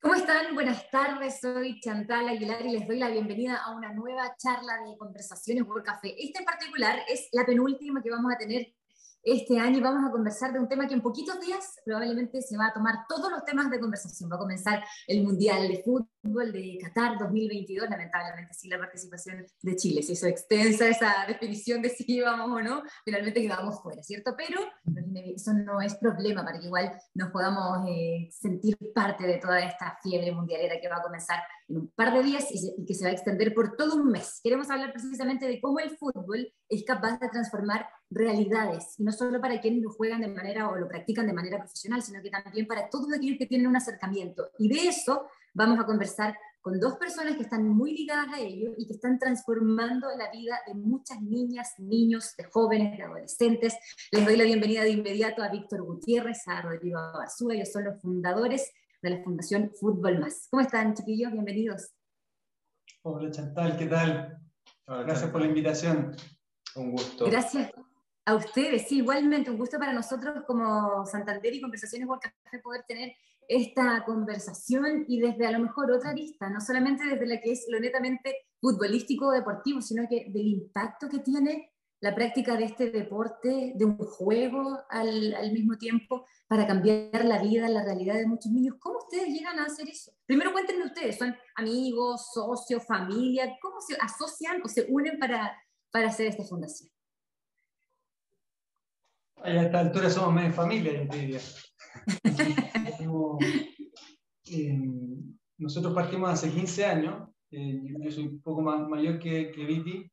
¿Cómo están? Buenas tardes, soy Chantal Aguilar y les doy la bienvenida a una nueva charla de conversaciones por café. Esta en particular es la penúltima que vamos a tener este año y vamos a conversar de un tema que en poquitos días probablemente se va a tomar todos los temas de conversación. Va a comenzar el Mundial de Fútbol de Qatar 2022, lamentablemente sin la participación de Chile. Se hizo extensa esa definición de si íbamos o no, finalmente quedamos fuera, ¿cierto? Pero eso no es problema para que igual nos podamos sentir parte de toda esta fiebre mundialera que va a comenzar en un par de días y que se va a extender por todo un mes. Queremos hablar precisamente de cómo el fútbol es capaz de transformar realidades, y no solo para quienes lo juegan de manera o lo practican de manera profesional, sino que también para todos aquellos que tienen un acercamiento. Y de eso vamos a conversar con dos personas que están muy ligadas a ello y que están transformando la vida de muchas niñas, niños, de jóvenes, de adolescentes. Les doy la bienvenida de inmediato a Víctor Gutiérrez, a Rodrigo Barzúa. Ellos son los fundadores de la Fundación Fútbol Más. ¿Cómo están, chiquillos? Bienvenidos. Hola, Chantal, ¿qué tal? Hola, Gracias Chantal. por la invitación. Un gusto. Gracias a ustedes, sí, igualmente un gusto para nosotros como Santander y Conversaciones por Café poder tener esta conversación y desde a lo mejor otra arista, no solamente desde la que es lo netamente futbolístico o deportivo, sino que del impacto que tiene la práctica de este deporte, de un juego al mismo tiempo, para cambiar la vida, la realidad de muchos niños. ¿Cómo ustedes llegan a hacer eso? Primero cuéntenme ustedes, ¿son amigos, socios, familia? ¿Cómo se asocian o se unen para hacer esta fundación? A esta altura somos medio familia, yo te diría. Nosotros partimos hace 15 años. Yo soy un poco más mayor que Viti.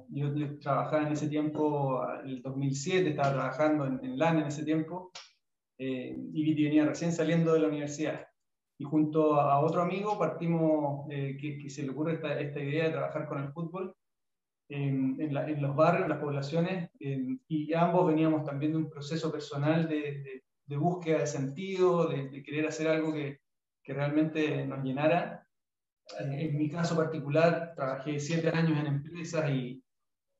Yo trabajaba en ese tiempo, en el 2007, estaba trabajando en LAN en ese tiempo, y Viti venía recién saliendo de la universidad. Y junto a otro amigo partimos, que se le ocurre esta idea de trabajar con el fútbol en los barrios, en las poblaciones, y ambos veníamos también de un proceso personal de búsqueda de sentido, de querer hacer algo que realmente nos llenara. En mi caso particular, trabajé 7 años en empresas y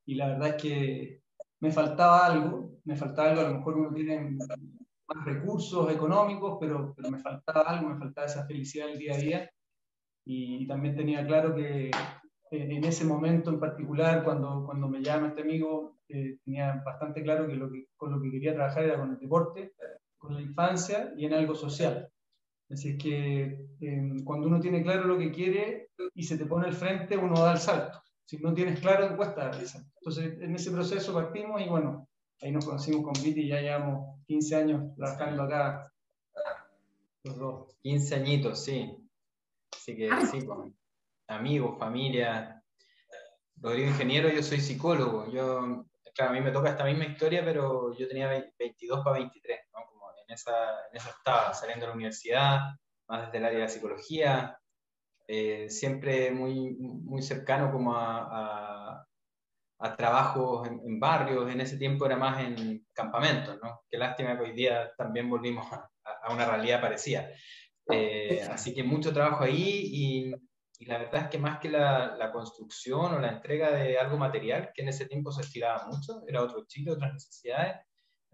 la verdad es que me faltaba algo, a lo mejor uno tiene más recursos económicos, pero me faltaba algo, me faltaba esa felicidad del día a día, y también tenía claro que en ese momento en particular, cuando me llama este amigo, tenía bastante claro que con lo que quería trabajar era con el deporte, con la infancia y en algo social. Así es que cuando uno tiene claro lo que quiere y se te pone al frente, uno da el salto. Si no tienes claro, cuesta dar el salto. Entonces, en ese proceso partimos y bueno, ahí nos conocimos con Viti y ya llevamos 15 años trabajando acá los dos. 15 añitos, sí. Así que sí, con amigos, familia. Rodrigo ingeniero, yo soy psicólogo. Claro, a mí me toca esta misma historia, pero yo tenía 22 para 23, ¿no? Como en esa estaba, saliendo de la universidad, más desde el área de psicología, siempre muy, muy cercano como a trabajos en barrios. En ese tiempo era más en campamentos, ¿no? Qué lástima que hoy día también volvimos a una realidad parecida. Así que mucho trabajo ahí y la verdad es que más que la construcción o la entrega de algo material, que en ese tiempo se estiraba mucho, era otro Chile, otras necesidades,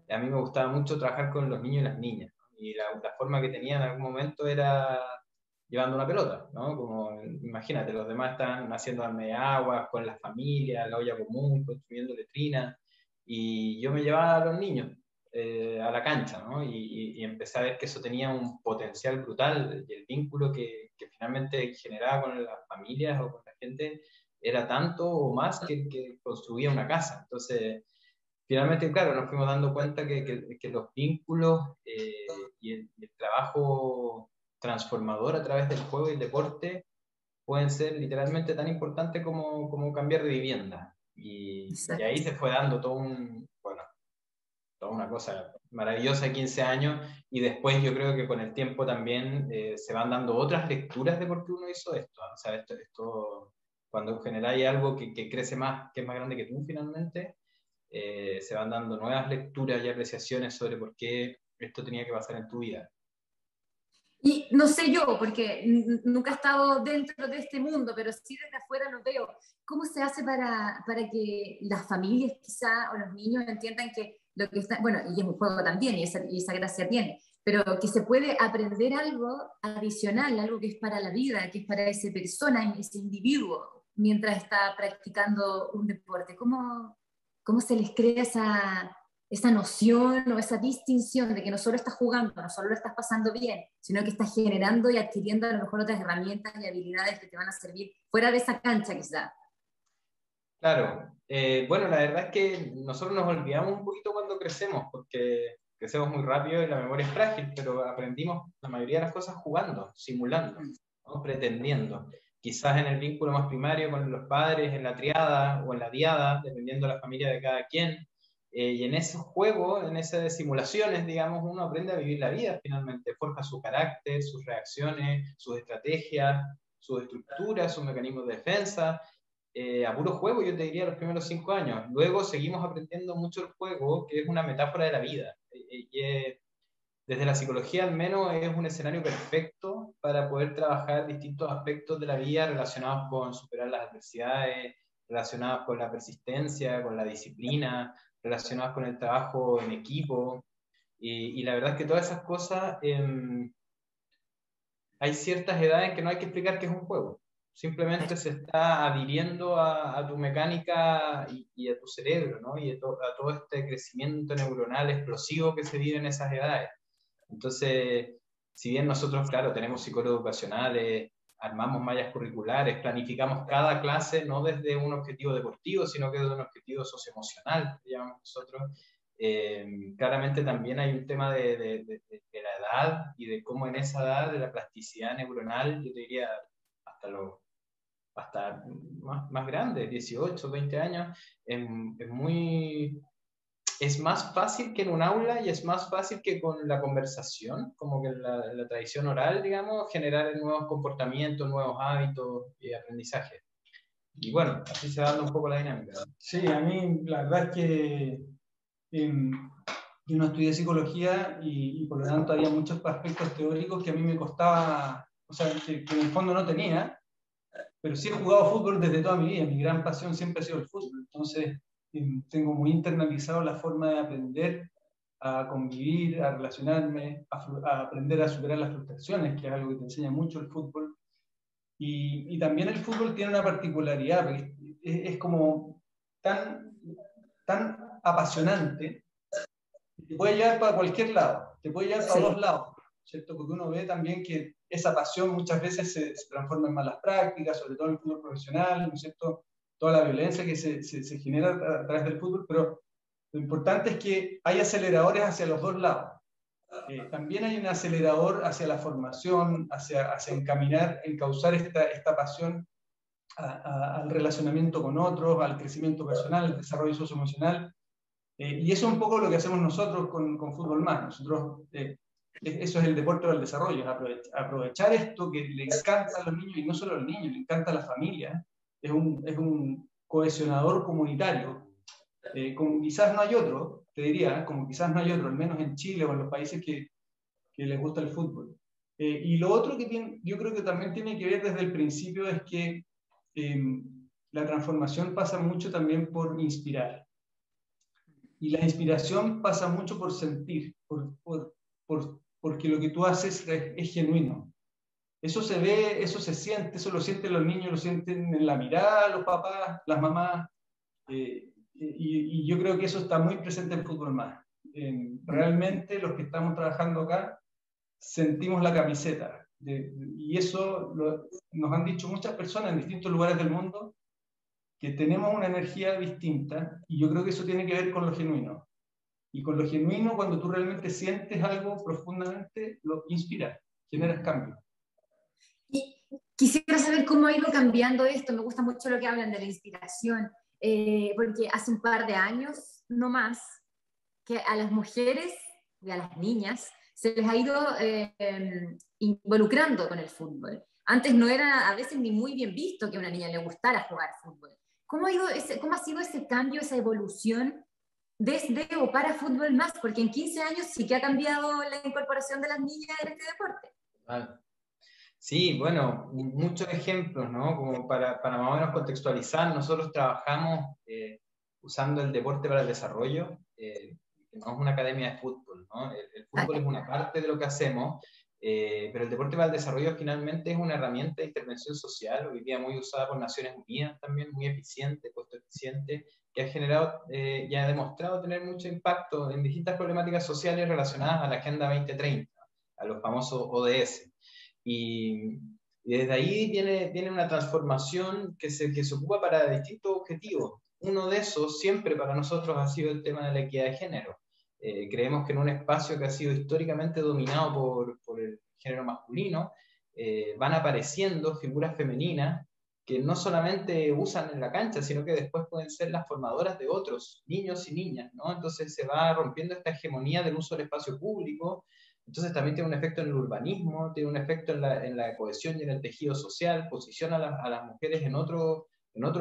a mí me gustaba mucho trabajar con los niños y las niñas, ¿no? Y la forma que tenía en algún momento era llevando una pelota, ¿no? Como, imagínate, los demás están haciendo aguas con las familias, la olla común, construyendo letrinas, y yo me llevaba a los niños a la cancha, ¿no? Y empecé a ver que eso tenía un potencial brutal, y el vínculo que finalmente generaba con las familias o con la gente era tanto o más que construía una casa. Entonces, finalmente, claro, nos fuimos dando cuenta que los vínculos y el trabajo transformador a través del juego y el deporte pueden ser literalmente tan importantes como cambiar de vivienda. Y ahí se fue dando toda una cosa maravillosa, 15 años, y después yo creo que con el tiempo también se van dando otras lecturas de por qué uno hizo esto. O sea, esto cuando generáis algo que crece más, que es más grande que tú finalmente, se van dando nuevas lecturas y apreciaciones sobre por qué esto tenía que pasar en tu vida. Y no sé yo, porque nunca he estado dentro de este mundo, pero sí desde afuera lo veo. ¿Cómo se hace para que las familias quizá o los niños entiendan que lo que está, bueno, y es un juego también, y esa gracia tiene, pero que se puede aprender algo adicional, algo que es para la vida, que es para esa persona, ese individuo, mientras está practicando un deporte. ¿Cómo se les crea esa noción o esa distinción de que no solo estás jugando, no solo lo estás pasando bien, sino que estás generando y adquiriendo a lo mejor otras herramientas y habilidades que te van a servir fuera de esa cancha quizá? Claro, bueno, la verdad es que nosotros nos olvidamos un poquito cuando crecemos, porque crecemos muy rápido y la memoria es frágil, pero aprendimos la mayoría de las cosas jugando, simulando, ¿no? Pretendiendo. Quizás en el vínculo más primario con los padres, en la triada o en la diada, dependiendo de la familia de cada quien. Y en esos juegos, en esas simulaciones, digamos, uno aprende a vivir la vida finalmente, forja su carácter, sus reacciones, sus estrategias, sus estructuras, sus mecanismos de defensa. A puro juego, yo te diría, los primeros 5 años. Luego seguimos aprendiendo mucho el juego, que es una metáfora de la vida. Desde la psicología, al menos, es un escenario perfecto para poder trabajar distintos aspectos de la vida relacionados con superar las adversidades, relacionados con la persistencia, con la disciplina, relacionados con el trabajo en equipo. Y la verdad es que todas esas cosas, hay ciertas edades en que no hay que explicar qué es un juego. Simplemente se está adhiriendo a tu mecánica y a tu cerebro, ¿no? Y a todo este crecimiento neuronal explosivo que se vive en esas edades. Entonces, si bien nosotros, claro, tenemos psicólogos educacionales, armamos mallas curriculares, planificamos cada clase no desde un objetivo deportivo, sino que desde un objetivo socioemocional, que llamamos nosotros. Claramente también hay un tema de la edad y de cómo en esa edad, de la plasticidad neuronal, yo te diría hasta más grande, 18, 20 años, es más fácil que en un aula y es más fácil que con la conversación, como que en la tradición oral, digamos, generar nuevos comportamientos, nuevos hábitos y aprendizaje. Y bueno, así se va dando un poco la dinámica. Sí, a mí la verdad es que yo no estudié psicología y por lo tanto había muchos aspectos teóricos que a mí me costaba, o sea, que en el fondo no tenía, pero sí he jugado fútbol desde toda mi vida, mi gran pasión siempre ha sido el fútbol, entonces tengo muy internalizado la forma de aprender a convivir, a relacionarme, a aprender a superar las frustraciones, que es algo que te enseña mucho el fútbol. Y también el fútbol tiene una particularidad, porque es como tan apasionante, que te puede llevar para cualquier lado, te puede llevar para dos lados, ¿cierto? Porque uno ve también que esa pasión muchas veces se transforma en malas prácticas, sobre todo en el fútbol profesional, ¿no es cierto? Toda la violencia que se genera a través del fútbol, pero lo importante es que hay aceleradores hacia los dos lados. También hay un acelerador hacia la formación, hacia encaminar, encauzar esta pasión al relacionamiento con otros, al crecimiento personal, al desarrollo socioemocional. Y eso es un poco lo que hacemos nosotros con Fútbol Más. Nosotros, eso es el deporte del desarrollo, es aprovechar esto que le encanta a los niños, y no solo a los niños, le encanta a la familia. Es un cohesionador comunitario, como quizás no hay otro, te diría, como quizás no hay otro, al menos en Chile o en los países que les gusta el fútbol. Y lo otro que yo creo que también tiene que ver desde el principio es que la transformación pasa mucho también por inspirar. Y la inspiración pasa mucho por sentir, porque lo que tú haces es genuino. Eso se ve, eso se siente, eso lo sienten los niños, lo sienten en la mirada, los papás, las mamás. Y yo creo que eso está muy presente en Fútbol Más. Realmente los que estamos trabajando acá sentimos la camiseta. Y eso nos han dicho muchas personas en distintos lugares del mundo, que tenemos una energía distinta, y yo creo que eso tiene que ver con lo genuino. Y con lo genuino, cuando tú realmente sientes algo profundamente, lo inspiras, generas cambio. Y quisiera saber cómo ha ido cambiando esto. Me gusta mucho lo que hablan de la inspiración, porque hace un par de años, no más, que a las mujeres y a las niñas se les ha ido involucrando con el fútbol. Antes no era a veces ni muy bien visto que a una niña le gustara jugar fútbol. ¿Cómo ha sido ese cambio, esa evolución desde o para Fútbol Más? Porque en 15 años sí que ha cambiado la incorporación de las niñas en este deporte. Sí, bueno, muchos ejemplos, ¿no? Como para más o menos contextualizar, nosotros trabajamos usando el deporte para el desarrollo, que no es una academia de fútbol, ¿no? El fútbol es una parte de lo que hacemos, pero el deporte para el desarrollo finalmente es una herramienta de intervención social, hoy día muy usada por Naciones Unidas también, muy eficiente, costo eficiente, que ha generado y ha demostrado tener mucho impacto en distintas problemáticas sociales relacionadas a la Agenda 2030, a los famosos ODS. Y desde ahí viene una transformación que se ocupa para distintos objetivos. Uno de esos siempre para nosotros ha sido el tema de la equidad de género. Creemos que en un espacio que ha sido históricamente dominado por el género masculino, van apareciendo figuras femeninas que no solamente usan en la cancha, sino que después pueden ser las formadoras de otros niños y niñas, ¿no? Entonces se va rompiendo esta hegemonía del uso del espacio público. Entonces también tiene un efecto en el urbanismo, tiene un efecto en la cohesión y en el tejido social, posiciona a las mujeres en otro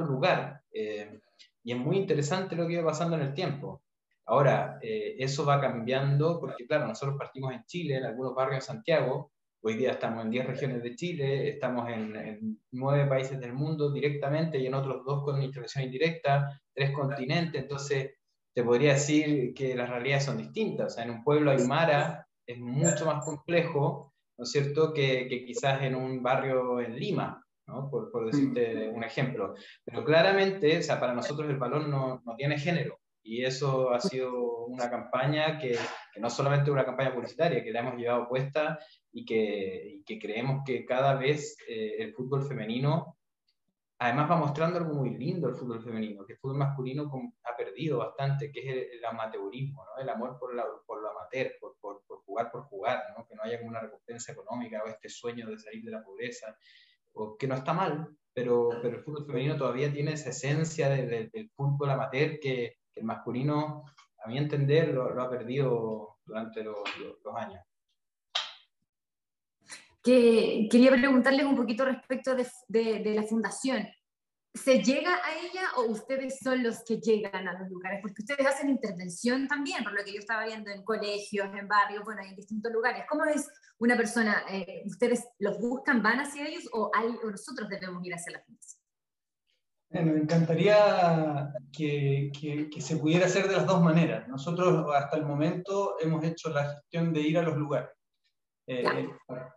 lugar. Y es muy interesante lo que va pasando en el tiempo. Ahora, eso va cambiando porque, claro, nosotros partimos en Chile, en algunos barrios de Santiago, hoy día estamos en 10 regiones de Chile, estamos en 9 países del mundo directamente y en otros 2 con intervención indirecta, 3 continentes, entonces te podría decir que las realidades son distintas. O sea, en un pueblo aymara es mucho más complejo, ¿no es cierto?, que quizás en un barrio en Lima, ¿no? Por decirte un ejemplo. Pero claramente, o sea, para nosotros el balón no tiene género. Y eso ha sido una campaña que no solamente una campaña publicitaria, que la hemos llevado puesta y que creemos que cada vez el fútbol femenino, además va mostrando algo muy lindo el fútbol femenino, que el fútbol masculino ha perdido bastante, que es el amateurismo, ¿no? El amor por lo amateur, por jugar, ¿no? Que no haya una recompensa económica o este sueño de salir de la pobreza, o que no está mal, pero el fútbol femenino todavía tiene esa esencia del fútbol amateur que el masculino, a mi entender, lo ha perdido durante los años. Quería preguntarles un poquito respecto de la fundación. ¿Se llega a ella o ustedes son los que llegan a los lugares? Porque ustedes hacen intervención también, por lo que yo estaba viendo en colegios, en barrios, bueno, en distintos lugares. ¿Cómo es una persona? ¿Ustedes los buscan, van hacia ellos o nosotros debemos ir hacia la fundación? Me encantaría que se pudiera hacer de las dos maneras. Nosotros hasta el momento hemos hecho la gestión de ir a los lugares.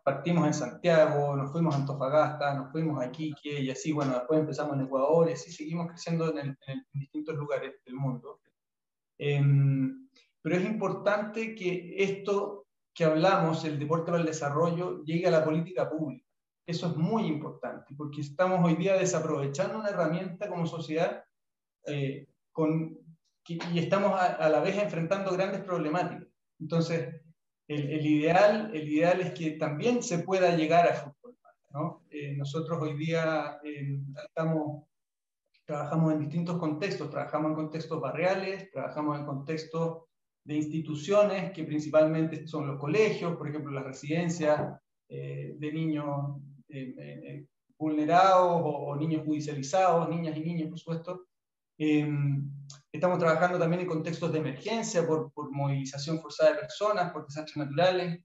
Partimos en Santiago, nos fuimos a Antofagasta, nos fuimos a Iquique y así, bueno, después empezamos en Ecuador y así seguimos creciendo en distintos lugares del mundo. Pero es importante que esto que hablamos, el deporte para el desarrollo, llegue a la política pública. Eso es muy importante, porque estamos hoy día desaprovechando una herramienta como sociedad y estamos a la vez enfrentando grandes problemáticas. Entonces, el ideal es que también se pueda llegar a fútbol, ¿no? Nosotros hoy día trabajamos en distintos contextos, trabajamos en contextos barriales, trabajamos en contextos de instituciones que principalmente son los colegios, por ejemplo las residencias de niños vulnerados o niños judicializados, niñas y niños por supuesto. Estamos trabajando también en contextos de emergencia por movilización forzada de personas, por desastres naturales.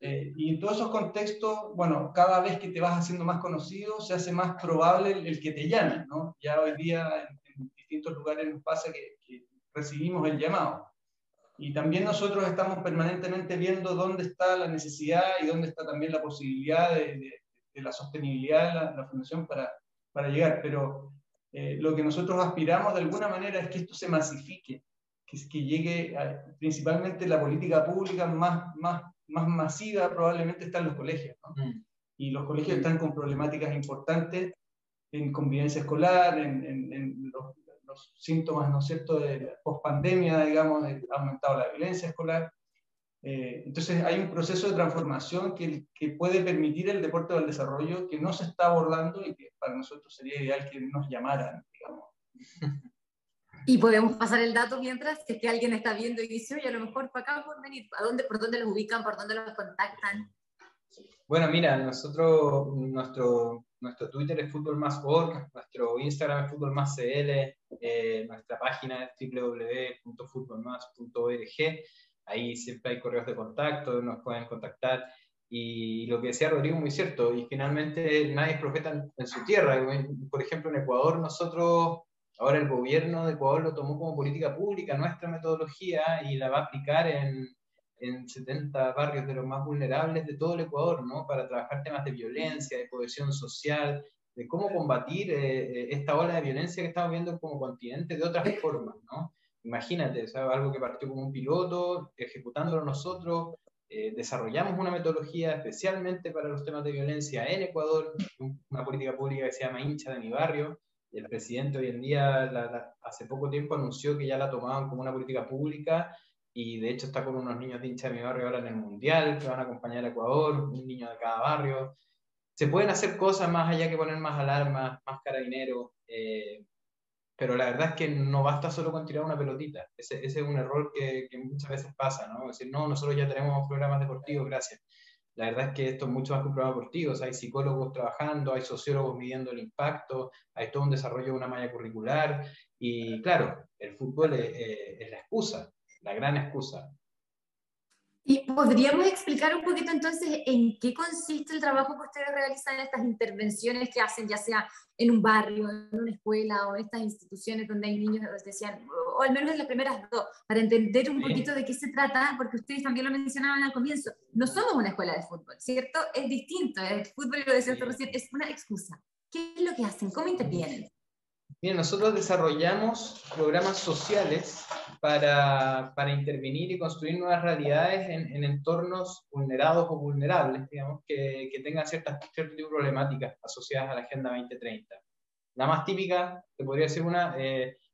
Y en todos esos contextos, bueno, cada vez que te vas haciendo más conocido, se hace más probable el que te llamen, ¿no? Ya hoy día en distintos lugares nos pasa que recibimos el llamado. Y también nosotros estamos permanentemente viendo dónde está la necesidad y dónde está también la posibilidad de la sostenibilidad de la fundación para llegar. Pero lo que nosotros aspiramos de alguna manera es que esto se masifique, que llegue principalmente la política pública más masiva probablemente está en los colegios, ¿no? Y los colegios están con problemáticas importantes en convivencia escolar, en los síntomas, ¿no es cierto?, de pospandemia, digamos, ha aumentado la violencia escolar. Entonces hay un proceso de transformación que puede permitir el deporte del desarrollo que no se está abordando y que para nosotros sería ideal que nos llamaran, digamos. Y podemos pasar el dato mientras que alguien está viendo y dice, oye, a lo mejor para acá pueden venir. ¿Por dónde los ubican? ¿Por dónde los contactan? Bueno, mira, nuestro Twitter es FútbolMás.org, nuestro Instagram es FútbolMásCL, nuestra página es www.futbolmas.org. Ahí siempre hay correos de contacto, nos pueden contactar. Y lo que decía Rodrigo es muy cierto, y finalmente nadie es profeta en su tierra. Por ejemplo, en Ecuador ahora el gobierno de Ecuador lo tomó como política pública, nuestra metodología, y la va a aplicar en en 70 barrios de los más vulnerables de todo el Ecuador, ¿no? Para trabajar temas de violencia, de cohesión social, de cómo combatir esta ola de violencia que estamos viendo como continente de otras formas, ¿no? Imagínate, o sea, algo que partió como un piloto, ejecutándolo nosotros, desarrollamos una metodología especialmente para los temas de violencia en Ecuador, una política pública que se llama Hincha de mi barrio, y el presidente hoy en día, hace poco tiempo, anunció que ya la tomaban como una política pública, y de hecho está con unos niños de Hincha de mi barrio ahora en el Mundial, que van a acompañar a Ecuador, un niño de cada barrio. Se pueden hacer cosas más allá que poner más alarmas, más carabineros, pero la verdad es que no basta solo con tirar una pelotita. Ese es un error que muchas veces pasa, ¿no? Es decir, no, nosotros ya tenemos programas deportivos, gracias. La verdad es que esto es mucho más que un programa deportivo. O sea, hay psicólogos trabajando, hay sociólogos midiendo el impacto, hay todo un desarrollo de una malla curricular, y claro, el fútbol es la excusa, la gran excusa. ¿Y podríamos explicar un poquito entonces en qué consiste el trabajo que ustedes realizan, estas intervenciones que hacen, ya sea en un barrio, en una escuela o en estas instituciones donde hay niños, decían, o al menos en las primeras dos, para entender un poquito de qué se trata, porque ustedes también lo mencionaban al comienzo, no somos una escuela de fútbol, ¿cierto? Es distinto, el fútbol, lo decía usted recién, es una excusa. ¿Qué es lo que hacen? ¿Cómo intervienen? Bien, nosotros desarrollamos programas sociales para intervenir y construir nuevas realidades en entornos vulnerados o vulnerables, digamos, que tengan cierto tipo de problemáticas asociadas a la Agenda 2030. La más típica, te podría decir una,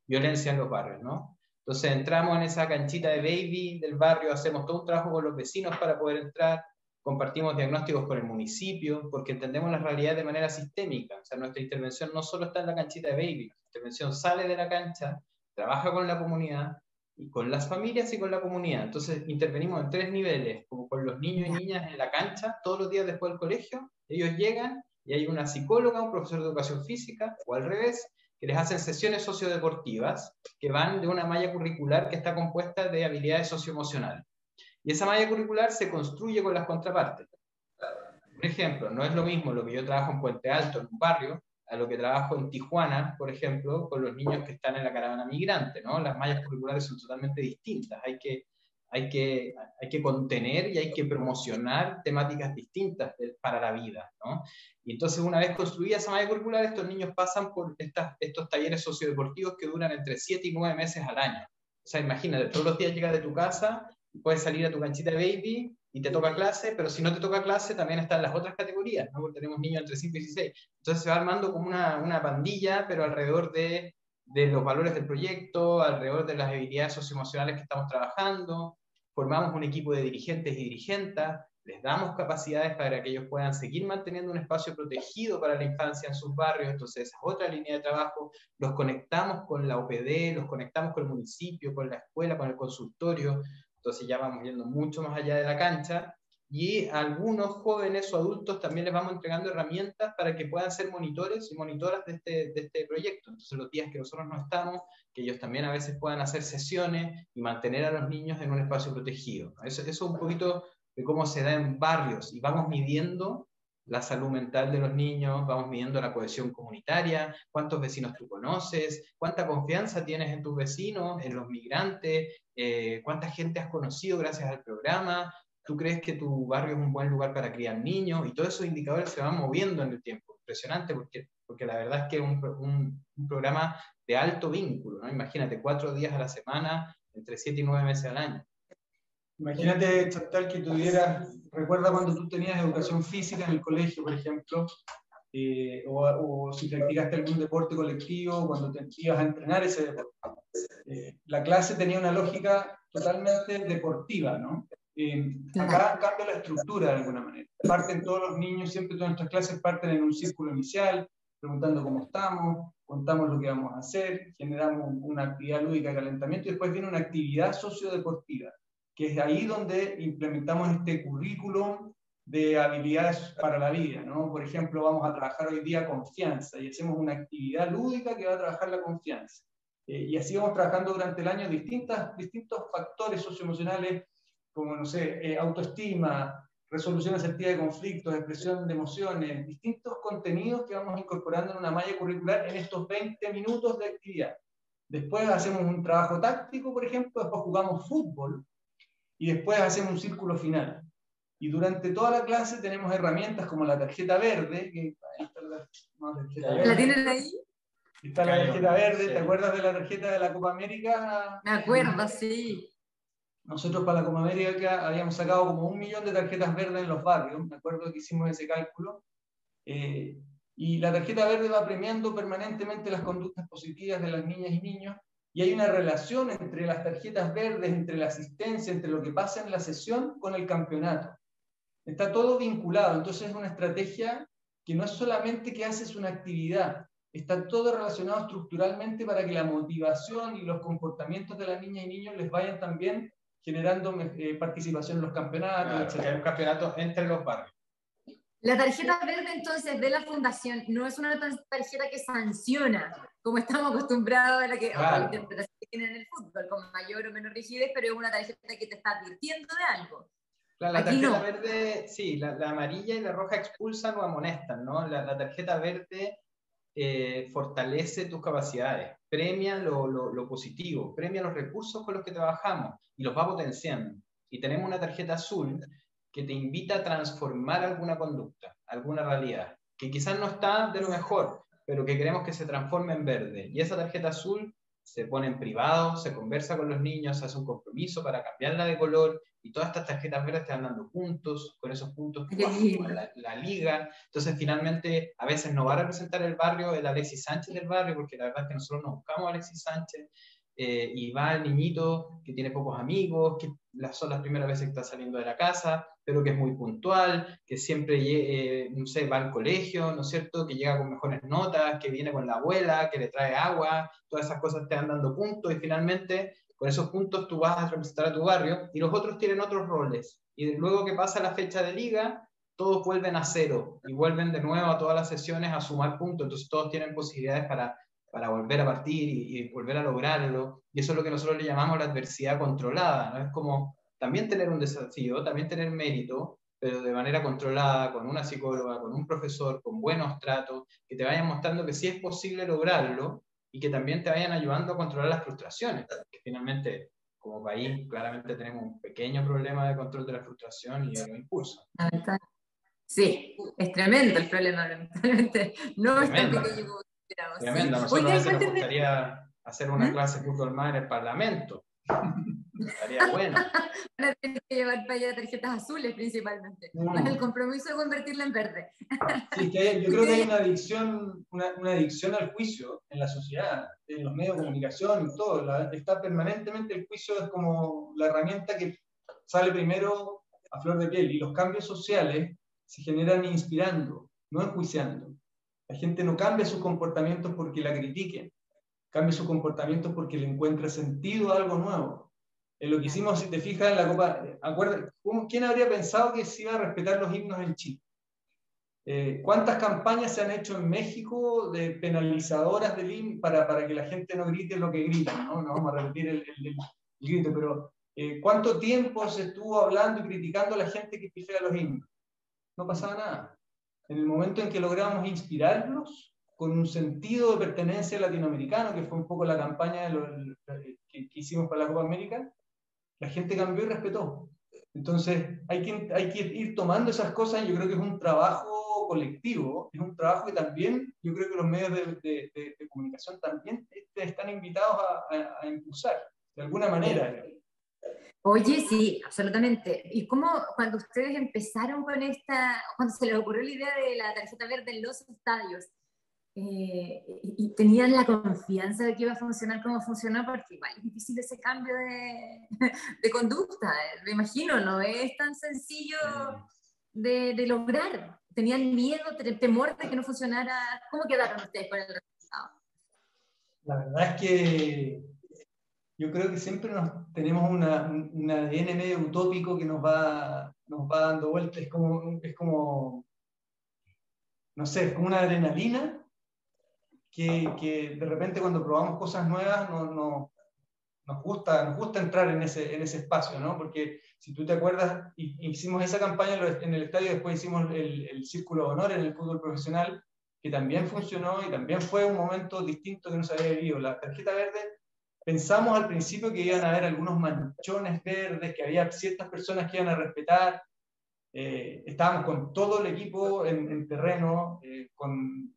violencia en los barrios, ¿no? Entonces entramos en esa canchita de baby del barrio, hacemos todo un trabajo con los vecinos para poder entrar, compartimos diagnósticos con el municipio, porque entendemos la realidad de manera sistémica. O sea, nuestra intervención no solo está en la canchita de baby, nuestra intervención sale de la cancha, trabaja con la comunidad, y con las familias y con la comunidad. Entonces intervenimos en 3 niveles, como con los niños y niñas en la cancha, todos los días después del colegio, ellos llegan y hay una psicóloga, un profesor de educación física, o al revés, que les hacen sesiones sociodeportivas, que van de una malla curricular que está compuesta de habilidades socioemocionales. Y esa malla curricular se construye con las contrapartes. Por ejemplo, no es lo mismo lo que yo trabajo en Puente Alto, en un barrio, a lo que trabajo en Tijuana, por ejemplo, con los niños que están en la caravana migrante, ¿no? Las mallas curriculares son totalmente distintas. Hay que contener y hay que promocionar temáticas distintas para la vida, ¿no? Y entonces, una vez construida esa malla curricular, estos niños pasan por estos talleres sociodeportivos que duran entre 7 y 9 meses al año. O sea, imagínate, todos los días llegas de tu casa, puedes salir a tu canchita de baby y te toca clase, pero si no te toca clase también están las otras categorías, ¿no? Porque tenemos niños entre 5 y 16. Entonces se va armando como una pandilla, pero alrededor de los valores del proyecto, alrededor de las habilidades socioemocionales que estamos trabajando. Formamos un equipo de dirigentes y dirigentas, les damos capacidades para que ellos puedan seguir manteniendo un espacio protegido para la infancia en sus barrios. Entonces esa es otra línea de trabajo. Los conectamos con la OPD, los conectamos con el municipio, con la escuela, con el consultorio. Entonces ya vamos yendo mucho más allá de la cancha, y a algunos jóvenes o adultos también les vamos entregando herramientas para que puedan ser monitores y monitoras de este proyecto. Entonces los días que nosotros no estamos, que ellos también a veces puedan hacer sesiones y mantener a los niños en un espacio protegido. Eso es un poquito de cómo se da en barrios, y vamos midiendo la salud mental de los niños, vamos midiendo la cohesión comunitaria, cuántos vecinos tú conoces, cuánta confianza tienes en tus vecinos, en los migrantes, cuánta gente has conocido gracias al programa, tú crees que tu barrio es un buen lugar para criar niños, y todos esos indicadores se van moviendo en el tiempo. Impresionante, porque la verdad es que es un programa de alto vínculo, ¿no? Imagínate, 4 días a la semana, entre 7 y 9 meses al año. Imagínate, Chantal, que recuerda cuando tú tenías educación física en el colegio, por ejemplo, o si practicaste algún deporte colectivo, cuando te ibas a entrenar ese deporte. La clase tenía una lógica totalmente deportiva, ¿no? Acá cambia la estructura de alguna manera. Parten todos los niños, siempre todas nuestras clases parten en un círculo inicial, preguntando cómo estamos, contamos lo que vamos a hacer, generamos una actividad lúdica de calentamiento, y después viene una actividad sociodeportiva, que es ahí donde implementamos este currículum de habilidades para la vida, ¿no? Por ejemplo, vamos a trabajar hoy día confianza, y hacemos una actividad lúdica que va a trabajar la confianza. Y así vamos trabajando durante el año distintos factores socioemocionales, como, no sé, autoestima, resolución asertiva de conflictos, expresión de emociones, distintos contenidos que vamos incorporando en una malla curricular en estos 20 minutos de actividad. Después hacemos un trabajo táctico, por ejemplo, después jugamos fútbol, y después hacemos un círculo final. Y durante toda la clase tenemos herramientas como la tarjeta verde, que ahí está la tarjeta verde. ¿La tienen ahí? Está la tarjeta verde, sí. ¿Te acuerdas de la tarjeta de la Copa América? Me acuerdo, sí. Nosotros para la Copa América habíamos sacado como 1 millón de tarjetas verdes en los barrios, me acuerdo que hicimos ese cálculo. Y la tarjeta verde va premiando permanentemente las conductas positivas de las niñas y niños, y hay una relación entre las tarjetas verdes, entre la asistencia, entre lo que pasa en la sesión con el campeonato. Está todo vinculado, entonces es una estrategia que no es solamente que haces una actividad, está todo relacionado estructuralmente para que la motivación y los comportamientos de las niñas y niños les vayan también generando participación en los campeonatos, Claro, hay un campeonato entre los barrios. La tarjeta verde, entonces, de la fundación no es una tarjeta que sanciona, como estamos acostumbrados a la interpretación que tienen en el fútbol, con mayor o menor rigidez, pero es una tarjeta que te está advirtiendo de algo. Claro, la Aquí tarjeta no. verde, sí, la amarilla y la roja expulsan o amonestan, ¿no? La tarjeta verde fortalece tus capacidades, premia lo positivo, premia los recursos con los que trabajamos y los va potenciando. Y tenemos una tarjeta azul que te invita a transformar alguna conducta, alguna realidad, que quizás no está de lo mejor, pero que queremos que se transforme en verde. Y esa tarjeta azul se pone en privado, se conversa con los niños, se hace un compromiso para cambiarla de color, y todas estas tarjetas verdes te van dando puntos, con esos puntos tú vas a la liga. Entonces finalmente a veces no va a representar el barrio el Alexis Sánchez del barrio, porque la verdad es que nosotros no buscamos a Alexis Sánchez, y va el niñito que tiene pocos amigos, que son las primeras veces que está saliendo de la casa, pero que es muy puntual, que siempre no sé, va al colegio, ¿no es cierto?, que llega con mejores notas, que viene con la abuela, que le trae agua, todas esas cosas te van dando puntos, y finalmente con esos puntos tú vas a representar a tu barrio, y los otros tienen otros roles, y luego que pasa la fecha de liga, todos vuelven a cero, y vuelven de nuevo a todas las sesiones a sumar puntos, entonces todos tienen posibilidades para volver a partir y volver a lograrlo, y eso es lo que nosotros le llamamos la adversidad controlada, ¿no? Es como también tener un desafío, también tener mérito, pero de manera controlada, con una psicóloga, con un profesor, con buenos tratos, que te vayan mostrando que sí es posible lograrlo, y que también te vayan ayudando a controlar las frustraciones, que finalmente, como país, claramente tenemos un pequeño problema de control de la frustración y de los impulsos. Sí, es tremendo el problema, lamentablemente. No es tan pequeño como esperamos. Tremendo. Sí. Nosotros a veces nos gustaría hacer una clase de fútbol más en el Parlamento. Estaría bueno. Van a tener que llevar para allá tarjetas azules principalmente. Con el compromiso de convertirla en verde. Sí, yo creo que hay una adicción al juicio en la sociedad, en los medios de comunicación y todo. Está permanentemente el juicio, es como la herramienta que sale primero a flor de piel. Y los cambios sociales se generan inspirando, no enjuiciando. La gente no cambia sus comportamientos porque la critiquen, cambia sus comportamientos porque le encuentra sentido a algo nuevo. En lo que hicimos, si te fijas en la Copa, ¿quién habría pensado que se iba a respetar los himnos en Chile? ¿Cuántas campañas se han hecho en México de penalizadoras del himno para que la gente no grite lo que grita? No vamos a repetir el grito, pero ¿cuánto tiempo se estuvo hablando y criticando a la gente que pifea los himnos? No pasaba nada. En el momento en que logramos inspirarlos con un sentido de pertenencia latinoamericano, que fue un poco la campaña que hicimos para la Copa América, la gente cambió y respetó. Entonces hay que ir tomando esas cosas, y yo creo que es un trabajo colectivo, es un trabajo que también, yo creo que los medios de comunicación también están invitados a impulsar, de alguna manera. Oye, sí, absolutamente. ¿Y cómo cuando ustedes empezaron con cuando se les ocurrió la idea de la tarjeta verde en los estadios, y tenían la confianza de que iba a funcionar como funcionó? Porque igual es difícil ese cambio de conducta, me imagino, no es tan sencillo de lograr. ¿Tenían miedo, temor de que no funcionara? ¿Cómo quedaron ustedes con el resultado? La verdad es que yo creo que siempre tenemos un ADN medio utópico que nos va dando vueltas, es como, no sé, es como una adrenalina que de repente cuando probamos cosas nuevas nos gusta entrar en ese espacio, ¿no? Porque si tú te acuerdas, hicimos esa campaña en el estadio, después hicimos el Círculo de Honor en el fútbol profesional, que también funcionó y también fue un momento distinto que no se había vivido. La tarjeta verde Pensamos al principio que iban a haber algunos manchones verdes, que había ciertas personas que iban a respetar. Estábamos con todo el equipo en terreno,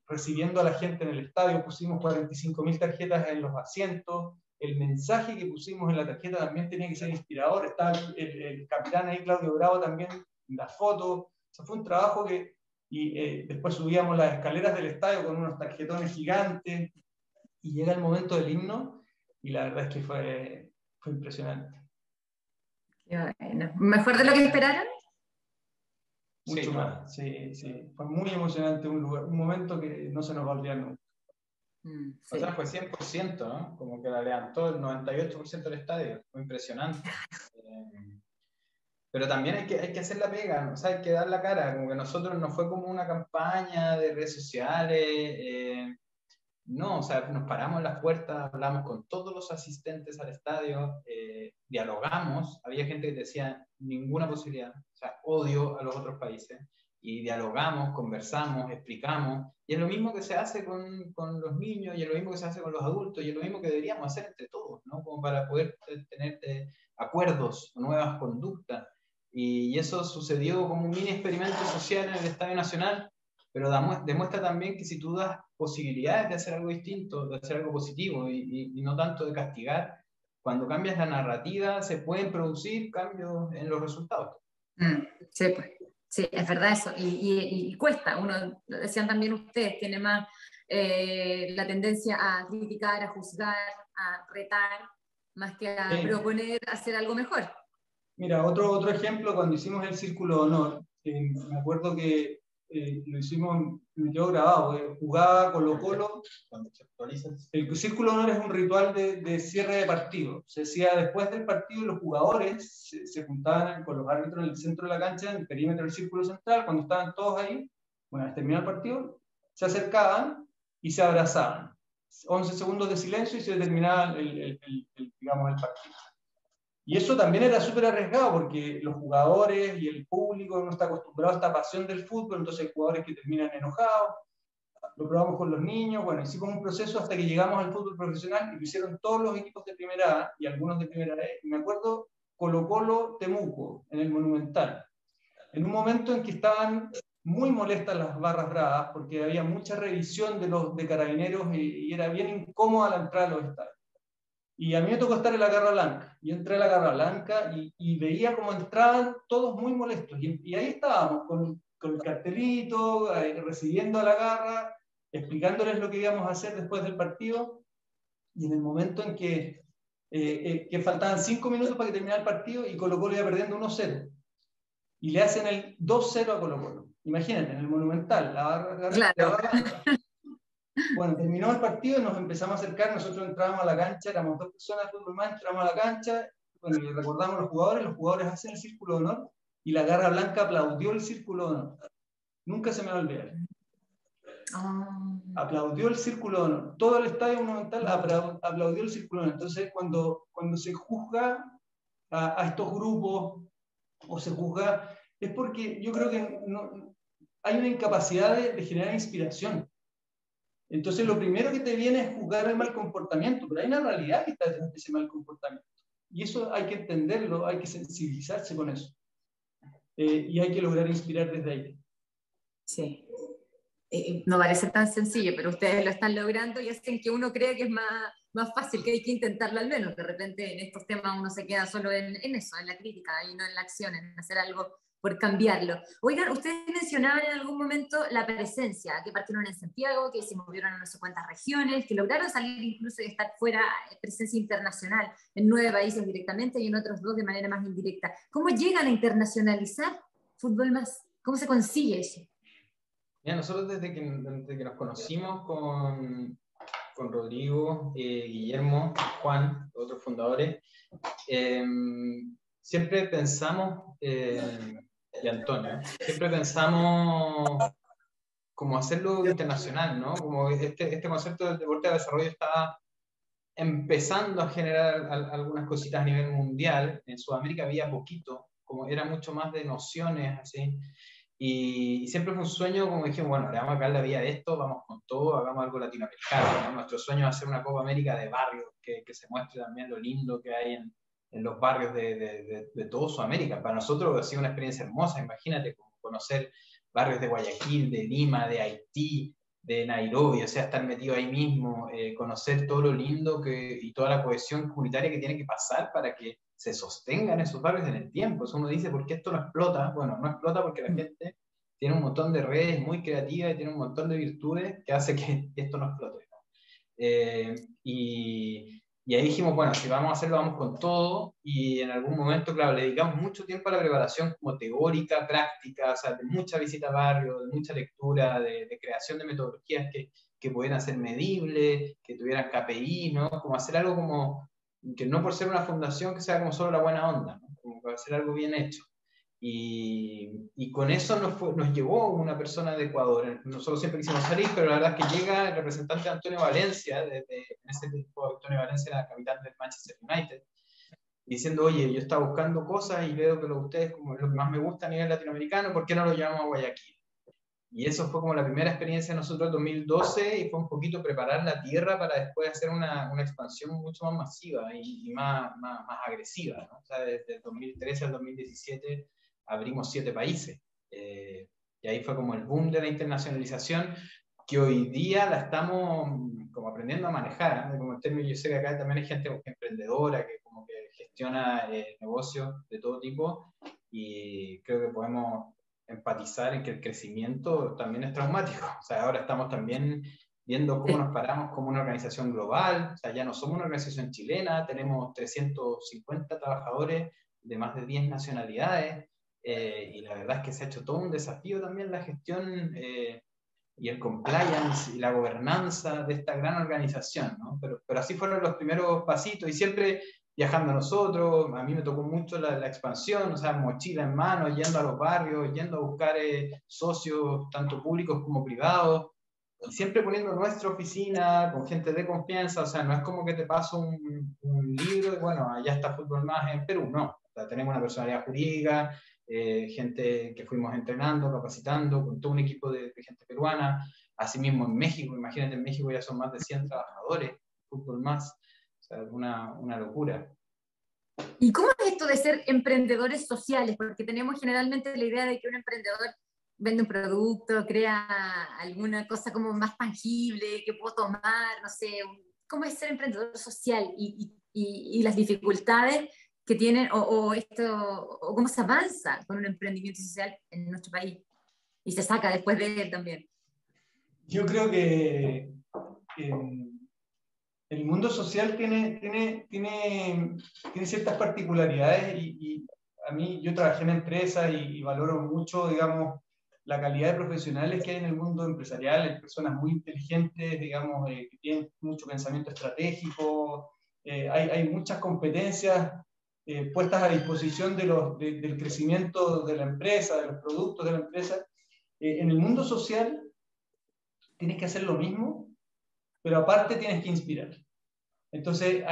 recibiendo a la gente en el estadio, pusimos 45.000 tarjetas en los asientos, el mensaje que pusimos en la tarjeta también tenía que ser inspirador, estaba el capitán ahí, Claudio Bravo, también en la foto. O sea, fue un trabajo que, después subíamos las escaleras del estadio con unos tarjetones gigantes, y llega el momento del himno, y la verdad es que fue impresionante. Qué bueno. ¿Mejor de lo que esperaron? Mucho más, sí, sí. Fue muy emocionante, un momento que no se nos va a olvidar nunca. Sí. O sea, fue 100%, ¿no? Como que la levantó el 98% del estadio. Fue impresionante. Pero también hay que hacer la pega, o sea, hay que dar la cara. Como que nosotros no fue como una campaña de redes sociales. No, o sea, nos paramos en las puertas, hablamos con todos los asistentes al estadio, dialogamos. Había gente que decía ninguna posibilidad, o sea, odio a los otros países. Y dialogamos, conversamos, explicamos. Y es lo mismo que se hace con los niños, y es lo mismo que se hace con los adultos, y es lo mismo que deberíamos hacer entre todos, ¿no? Como para poder tener acuerdos, nuevas conductas. Y eso sucedió como un mini experimento social en el Estadio Nacional, pero demuestra también que si tú das posibilidades de hacer algo distinto, de hacer algo positivo y no tanto de castigar, cuando cambias la narrativa se pueden producir cambios en los resultados. Sí, pues. Sí, es verdad eso, y cuesta, uno, lo decían también ustedes, tiene más la tendencia a criticar, a juzgar, a retar, más que a proponer hacer algo mejor. Mira, otro ejemplo, cuando hicimos el Círculo de Honor, me acuerdo que lo hicimos, me quedó grabado, jugaba Colo-Colo. El Círculo de Honor es un ritual de cierre de partido. Se hacía después del partido, los jugadores se juntaban con los árbitros en el centro de la cancha, en el perímetro del círculo central, cuando estaban todos ahí, bueno, al terminar el partido, se acercaban y se abrazaban. 11 segundos de silencio y se terminaba digamos, el partido. Y eso también era súper arriesgado porque los jugadores y el público no está acostumbrado a esta pasión del fútbol, entonces hay jugadores que terminan enojados. Lo probamos con los niños, bueno, hicimos un proceso hasta que llegamos al fútbol profesional y lo hicieron todos los equipos de primera A y algunos de primera B. Y me acuerdo Colo-Colo Temuco, en el Monumental, en un momento en que estaban muy molestas las barras bravas porque había mucha revisión de carabineros y era bien incómoda la entrada a los estadios. Y a mí me tocó estar en la Garra Blanca. Yo entré a la Garra Blanca y veía cómo entraban todos muy molestos. Y ahí estábamos, con el cartelito, recibiendo a la Garra, explicándoles lo que íbamos a hacer después del partido. Y en el momento en que faltaban 5 minutos para que terminara el partido y Colo-Colo iba perdiendo 1-0. Y le hacen el 2-0 a Colo-Colo. Imagínate, en el Monumental, la Garra Blanca. Bueno, terminó el partido y nos empezamos a acercar, nosotros entrábamos a la cancha, éramos 2 personas, fútbol más, entramos a la cancha, bueno, y recordamos a los jugadores hacen el círculo de honor, y la Garra Blanca aplaudió el círculo de honor. Nunca se me va a olvidar. Aplaudió el círculo de honor. Todo el estadio Monumental aplaudió el círculo de honor. Entonces, cuando se juzga a estos grupos, o se juzga, es porque yo creo que hay una incapacidad de generar inspiración. Entonces, lo primero que te viene es juzgar el mal comportamiento, pero hay una realidad que está detrás de ese mal comportamiento. Y eso hay que entenderlo, hay que sensibilizarse con eso. Y hay que lograr inspirar desde ahí. Sí. No parece tan sencillo, pero ustedes lo están logrando y hacen que uno cree que es más fácil, que hay que intentarlo al menos. De repente en estos temas uno se queda solo en eso, en la crítica y no en la acción, en hacer algo por cambiarlo. Oigan, ustedes mencionaban en algún momento la presencia, que partieron en Santiago, que se movieron a no sé cuántas regiones, que lograron salir incluso y estar fuera, presencia internacional, en 9 países directamente y en otros 2 de manera más indirecta. ¿Cómo llegan a internacionalizar Fútbol Más? ¿Cómo se consigue eso? Mira, nosotros desde que nos conocimos con Rodrigo, Guillermo, Juan, otros fundadores, siempre pensamos, y Antonio, siempre pensamos como hacerlo internacional, ¿no? Como este concepto del deporte de desarrollo está empezando a generar algunas cositas a nivel mundial. En Sudamérica había poquito, como era mucho más de nociones, así. Y siempre fue un sueño, como dijimos, bueno, le vamos a caer la vida de esto, vamos con todo, hagamos algo latinoamericano, ¿no? Nuestro sueño es hacer una Copa América de barrio, que se muestre también lo lindo que hay en los barrios de toda Sudamérica. Para nosotros ha sido una experiencia hermosa, imagínate, conocer barrios de Guayaquil, de Lima, de Haití, de Nairobi, o sea, estar metido ahí mismo, conocer todo lo lindo y toda la cohesión comunitaria que tiene que pasar para que se sostengan esos barrios en el tiempo. Eso uno dice, ¿por qué esto no explota? Bueno, no explota porque la gente tiene un montón de redes muy creativas y tiene un montón de virtudes que hace que esto no explote. Y ahí dijimos, bueno, si vamos a hacerlo, vamos con todo, y en algún momento, claro, le dedicamos mucho tiempo a la preparación como teórica, práctica, o sea, de mucha visita a barrio, de mucha lectura, de creación de metodologías que pudieran ser medibles, que tuvieran KPI, ¿no? Como hacer algo como, que no por ser una fundación que sea como solo la buena onda, ¿no? Como para hacer algo bien hecho. Y con eso nos llevó una persona de Ecuador. Nosotros siempre quisimos salir, pero la verdad es que llega el representante Antonio Valencia, en ese tiempo Antonio Valencia era capitán del Manchester United, diciendo, oye, yo estaba buscando cosas y veo que lo de ustedes como lo que más me gusta a nivel latinoamericano, ¿por qué no lo llevamos a Guayaquil? Y eso fue como la primera experiencia de nosotros en 2012, y fue un poquito preparar la tierra para después hacer una expansión mucho más masiva y más agresiva, ¿no? O sea, desde el 2013 al 2017 abrimos 7 países. Y ahí fue como el boom de la internacionalización, que hoy día la estamos como aprendiendo a manejar, ¿no? Como el término, yo sé que acá también hay gente emprendedora que como que gestiona negocios de todo tipo, y creo que podemos empatizar en que el crecimiento también es traumático. O sea, ahora estamos también viendo cómo nos paramos como una organización global. O sea, ya no somos una organización chilena, tenemos 350 trabajadores de más de 10 nacionalidades, y la verdad es que se ha hecho todo un desafío también la gestión y el compliance y la gobernanza de esta gran organización, ¿no? Pero así fueron los primeros pasitos, y siempre viajando nosotros. A mí me tocó mucho la expansión, o sea, mochila en mano, yendo a los barrios, yendo a buscar socios, tanto públicos como privados, y siempre poniendo nuestra oficina con gente de confianza. O sea, no es como que te paso un libro y bueno, allá está Fútbol Más en Perú, no. O sea, tenemos una personalidad jurídica, gente que fuimos entrenando, capacitando, con todo un equipo de gente peruana. Asimismo en México, imagínate, en México ya son más de 100 trabajadores, Fútbol Más. O sea, una locura. ¿Y cómo es esto de ser emprendedores sociales? Porque tenemos generalmente la idea de que un emprendedor vende un producto, crea alguna cosa como más tangible que puedo tomar, no sé. ¿Cómo es ser emprendedor social y las dificultades que tienen, o cómo se avanza con un emprendimiento social en nuestro país y se saca después de él también? Yo creo que el mundo social tiene ciertas particularidades, y a mí, yo trabajé en empresas y valoro mucho, digamos, la calidad de profesionales que hay en el mundo empresarial. Hay personas muy inteligentes, digamos, que tienen mucho pensamiento estratégico, hay muchas competencias puestas a disposición del crecimiento de la empresa, de los productos de la empresa. En el mundo social tienes que hacer lo mismo, pero aparte tienes que inspirar. Entonces,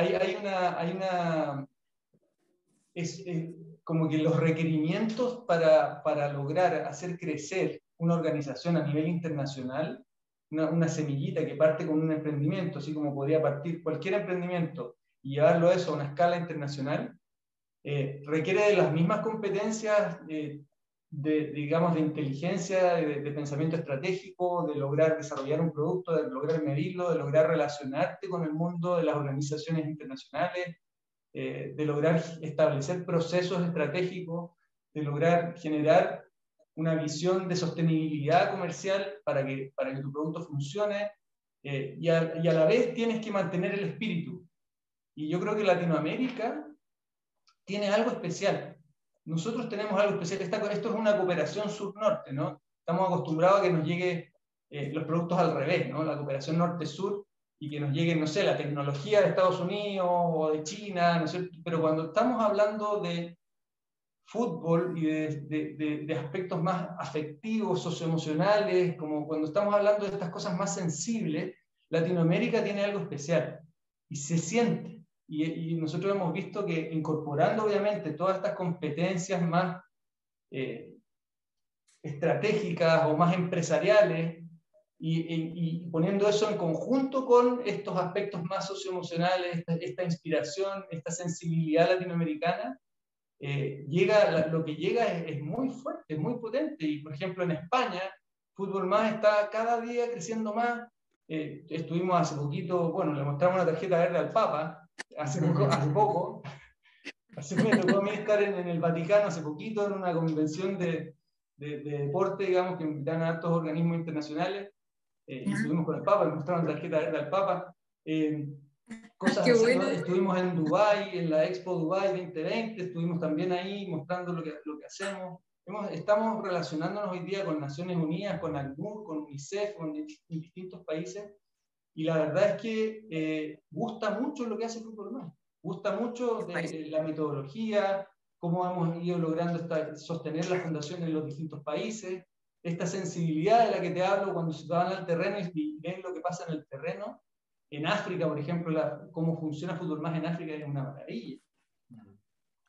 es como que los requerimientos para lograr hacer crecer una organización a nivel internacional, una semillita que parte con un emprendimiento, así como podría partir cualquier emprendimiento y llevarlo a eso a una escala internacional, requiere de las mismas competencias digamos, de inteligencia, de pensamiento estratégico, de lograr desarrollar un producto, de lograr medirlo, de lograr relacionarte con el mundo de las organizaciones internacionales, de lograr establecer procesos estratégicos, de lograr generar una visión de sostenibilidad comercial para que tu producto funcione, y a la vez tienes que mantener el espíritu. Y yo creo que Latinoamérica tiene algo especial. Nosotros tenemos algo especial. Esto es una cooperación sur-norte, ¿no? Estamos acostumbrados a que nos lleguen los productos al revés, ¿no? La cooperación norte-sur, y que nos llegue, no sé, la tecnología de Estados Unidos o de China, ¿no sé? Pero cuando estamos hablando de fútbol y de aspectos más afectivos, socioemocionales, como cuando estamos hablando de estas cosas más sensibles, Latinoamérica tiene algo especial y se siente. Y nosotros hemos visto que incorporando obviamente todas estas competencias más estratégicas o más empresariales, y poniendo eso en conjunto con estos aspectos más socioemocionales, esta inspiración, esta sensibilidad latinoamericana, lo que llega es muy fuerte, es muy potente. Y por ejemplo en España, Fútbol Más está cada día creciendo más. Estuvimos hace poquito, bueno, le mostramos una tarjeta verde al Papa, hace poco. Así me tocó a mí estar en el Vaticano hace poquito en una convención de deporte, digamos, que invitan a altos organismos internacionales, y estuvimos con el Papa, le mostraron la tarjeta verde al Papa. Cosas así, bueno. ¿no? Estuvimos en Dubái, en la Expo Dubái 2020, estuvimos también ahí mostrando lo que hacemos. Estamos relacionándonos hoy día con Naciones Unidas, con ACNUR, con UNICEF, con distintos países, y la verdad es que gusta mucho lo que hace Fútbol Más. Gusta mucho de la metodología, cómo hemos ido logrando sostener la fundación en los distintos países, esta sensibilidad de la que te hablo cuando se van al terreno y ven lo que pasa en el terreno. En África, por ejemplo, cómo funciona Fútbol Más en África es una maravilla.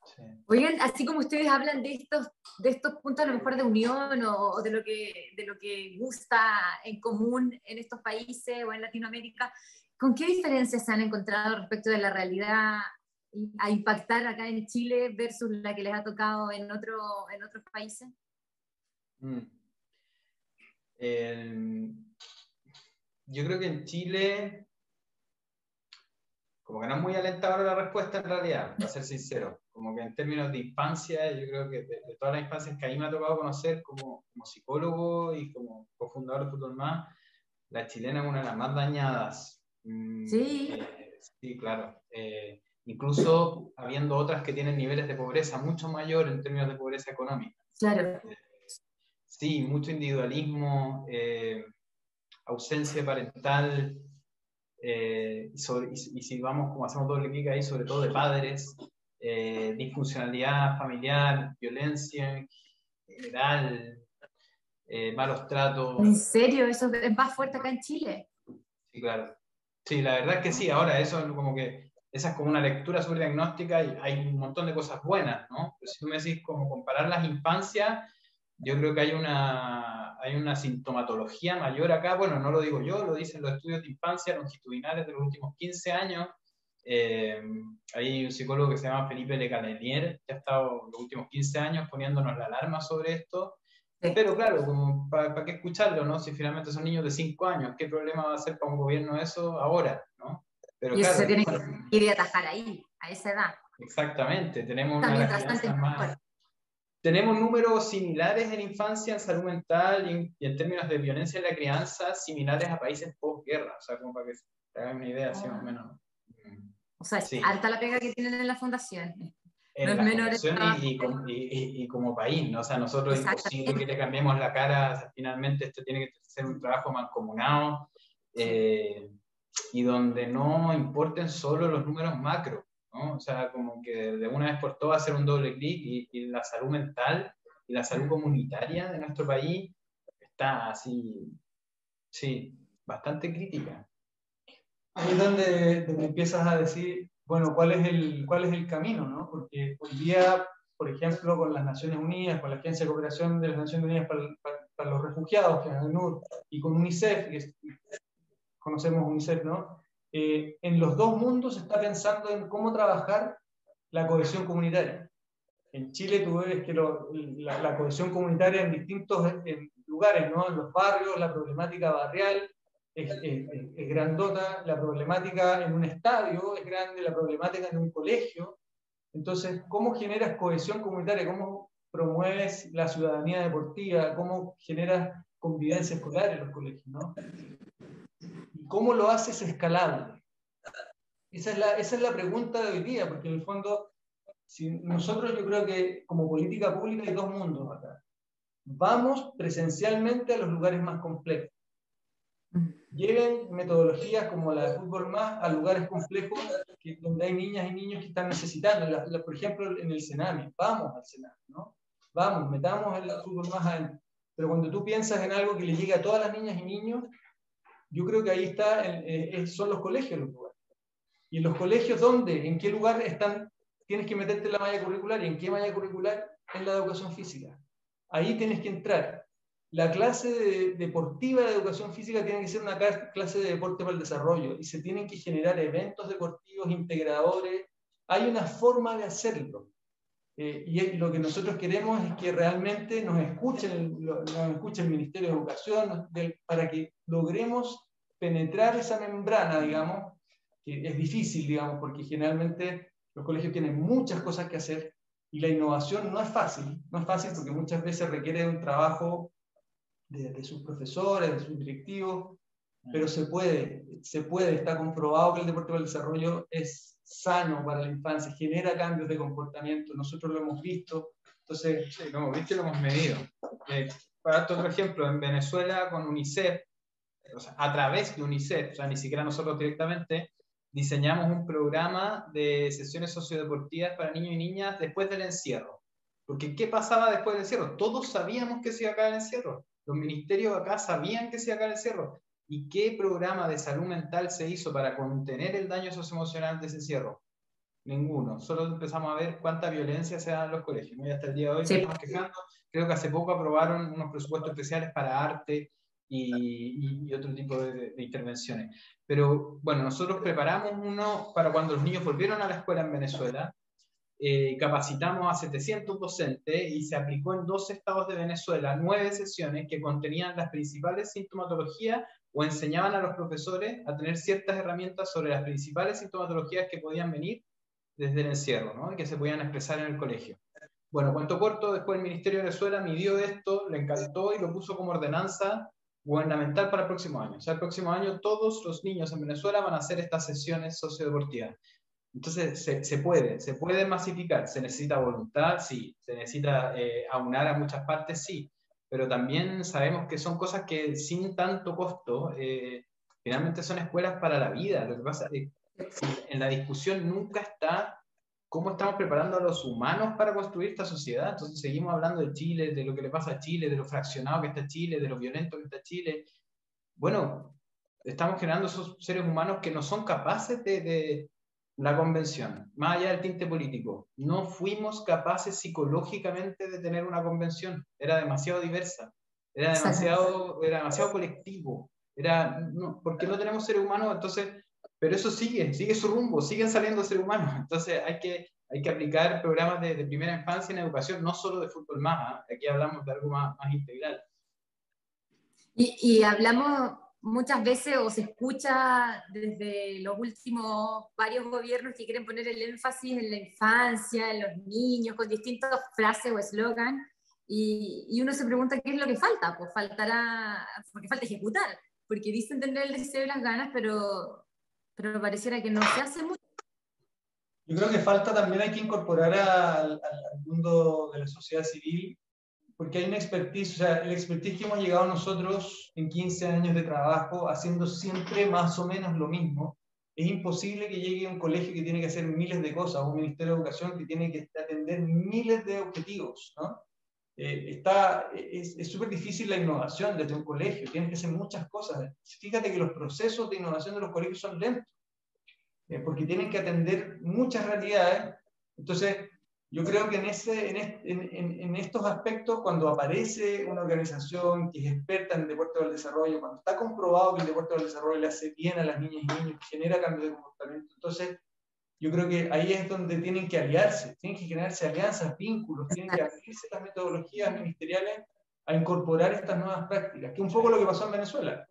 Sí. Oigan, así como ustedes hablan de estos puntos a lo mejor de unión o de lo que gusta en común en estos países o en Latinoamérica, ¿con qué diferencias se han encontrado respecto de la realidad a impactar acá en Chile versus la que les ha tocado en otros países? Yo creo que en Chile, como que no es muy alentadora la respuesta en realidad, para ser sincero. Como que en términos de infancia, yo creo que de todas las infancias que a mí me ha tocado conocer como psicólogo y como cofundador de Fútbol Más, la chilena es una de las más dañadas. Sí. Sí, claro. Incluso habiendo otras que tienen niveles de pobreza mucho mayor en términos de pobreza económica. Claro. Sí, mucho individualismo, ausencia parental, y si vamos, como hacemos doble clic ahí, sobre todo de padres, disfuncionalidad familiar, violencia en general, malos tratos. ¿En serio? ¿Eso es más fuerte acá en Chile? Sí, claro. Sí, la verdad es que sí. Ahora eso es como que esa es como una lectura súper diagnóstica y hay un montón de cosas buenas, ¿no? Pero si tú me decís como comparar las infancias, yo creo que hay una sintomatología mayor acá. Bueno, no lo digo yo, lo dicen los estudios de infancia longitudinales de los últimos 15 años. Hay un psicólogo que se llama Felipe Lecanelier, que ha estado los últimos 15 años poniéndonos la alarma sobre esto. Pero claro, como ¿para qué escucharlo, no? Si finalmente son niños de 5 años, ¿qué problema va a ser para un gobierno eso ahora, no? Pero y eso claro, se tiene que ir y atajar ahí, a esa edad. Exactamente, tenemos una de las crianzas más... Tenemos números similares en infancia, en salud mental y en términos de violencia en la crianza, similares a países posguerra, o sea, como para que te hagan una idea, así más o menos. O sea, es alta la pega que tienen en la fundación. En la fundación y como país, ¿no? O sea, nosotros es imposible que le cambiemos la cara, o sea, finalmente esto tiene que ser un trabajo mancomunado, y donde no importen solo los números macro, ¿no? O sea, como que de una vez por todas hacer un doble clic y la salud mental y la salud comunitaria de nuestro país está así, sí, bastante crítica. Ahí es donde empiezas a decir, bueno, ¿cuál es el camino, no? Porque hoy día, por ejemplo, con las Naciones Unidas, con la Agencia de Cooperación de las Naciones Unidas para los Refugiados, que es ACNUR, y con UNICEF, conocemos UNICEF, ¿no? En los dos mundos se está pensando en cómo trabajar la cohesión comunitaria. En Chile tú ves que la cohesión comunitaria en distintos lugares, ¿no? En los barrios, la problemática barrial es grandota, la problemática en un estadio es grande, la problemática en un colegio. Entonces, ¿cómo generas cohesión comunitaria? ¿Cómo promueves la ciudadanía deportiva? ¿Cómo generas convivencia escolar en los colegios, ¿no? ¿Y cómo lo haces escalable? Esa es la pregunta de hoy día, porque en el fondo, si nosotros yo creo que como política pública hay dos mundos acá. Vamos presencialmente a los lugares más complejos. Lleven metodologías como la de Fútbol Más a lugares complejos donde hay niñas y niños que están necesitando. Por ejemplo, en el Sename. Vamos al Sename, ¿no? Vamos, metamos el Fútbol Más adentro. Pero cuando tú piensas en algo que le llegue a todas las niñas y niños, yo creo que ahí son los colegios los lugares. ¿Y en los colegios dónde? ¿En qué lugar están? Tienes que meterte en la malla curricular. ¿Y en qué malla curricular? En la educación física. Ahí tienes que entrar. la clase deportiva de educación física tiene que ser una clase de deporte para el desarrollo y se tienen que generar eventos deportivos integradores. Hay una forma de hacerlo. Y lo que nosotros queremos es que realmente nos escuche el Ministerio de Educación para que logremos penetrar esa membrana, digamos, que es difícil, digamos, porque generalmente los colegios tienen muchas cosas que hacer y la innovación no es fácil porque muchas veces requiere de un trabajo de sus profesores, de sus directivos, pero se puede, está comprobado que el deporte para el desarrollo es sano para la infancia, genera cambios de comportamiento, nosotros lo hemos visto, entonces... Sí, lo hemos visto y lo hemos medido. Para darte otro ejemplo, en Venezuela con UNICEF, o sea, a través de UNICEF, o sea, ni siquiera nosotros directamente, diseñamos un programa de sesiones sociodeportivas para niños y niñas después del encierro. Porque ¿qué pasaba después del encierro? Todos sabíamos que se iba a acabar el encierro. Los ministerios acá sabían que se iba a acabar el encierro. ¿Y qué programa de salud mental se hizo para contener el daño socioemocional de ese encierro? Ninguno. Solo empezamos a ver cuánta violencia se da en los colegios, ¿no? Y hasta el día de hoy estamos quejando. Creo que hace poco aprobaron unos presupuestos especiales para arte y otro tipo de intervenciones. Pero bueno, nosotros preparamos uno para cuando los niños volvieron a la escuela en Venezuela. Capacitamos a 700 docentes y se aplicó en 2 estados de Venezuela 9 sesiones que contenían las principales sintomatologías o enseñaban a los profesores a tener ciertas herramientas sobre las principales sintomatologías que podían venir desde el encierro, ¿no? Y que se podían expresar en el colegio. Bueno, cuento corto, después el Ministerio de Venezuela midió esto, le encantó y lo puso como ordenanza gubernamental para el próximo año. O sea, el próximo año todos los niños en Venezuela van a hacer estas sesiones sociodeportivas. Entonces, se puede masificar, se necesita voluntad, sí, se necesita aunar a muchas partes, sí, pero también sabemos que son cosas que sin tanto costo, finalmente son escuelas para la vida. Lo que pasa es que en la discusión nunca está cómo estamos preparando a los humanos para construir esta sociedad. Entonces seguimos hablando de Chile, de lo que le pasa a Chile, de lo fraccionado que está Chile, de lo violento que está Chile. Bueno, estamos generando esos seres humanos que no son capaces de la convención, más allá del tinte político. No fuimos capaces psicológicamente de tener una convención. Era demasiado diversa, era demasiado colectivo. Porque no tenemos seres humanos, entonces, pero eso sigue su rumbo, siguen saliendo seres humanos. Entonces hay que aplicar programas de primera infancia en educación, no solo de fútbol más, aquí hablamos de algo más integral. Y hablamos muchas veces, o se escucha desde los últimos varios gobiernos que quieren poner el énfasis en la infancia, en los niños, con distintas frases o eslogan, y uno se pregunta qué es lo que falta, pues porque falta ejecutar, porque dicen tener el deseo y las ganas, pero pareciera que no se hace mucho. Yo creo que falta también, hay que incorporar al mundo de la sociedad civil, porque hay una expertise, o sea, el expertise que hemos llegado nosotros en 15 años de trabajo, haciendo siempre más o menos lo mismo. Es imposible que llegue a un colegio que tiene que hacer miles de cosas, o un Ministerio de Educación que tiene que atender miles de objetivos, ¿no? Es súper difícil la innovación desde un colegio, tienes que hacer muchas cosas. Fíjate que los procesos de innovación de los colegios son lentos, porque tienen que atender muchas realidades. Entonces, yo creo que en estos aspectos, cuando aparece una organización que es experta en el deporte del desarrollo, cuando está comprobado que el deporte del desarrollo le hace bien a las niñas y niños, que genera cambios de comportamiento, entonces yo creo que ahí es donde tienen que aliarse, tienen que generarse alianzas, vínculos, tienen que abrirse las metodologías ministeriales a incorporar estas nuevas prácticas, que es un poco lo que pasó en Venezuela.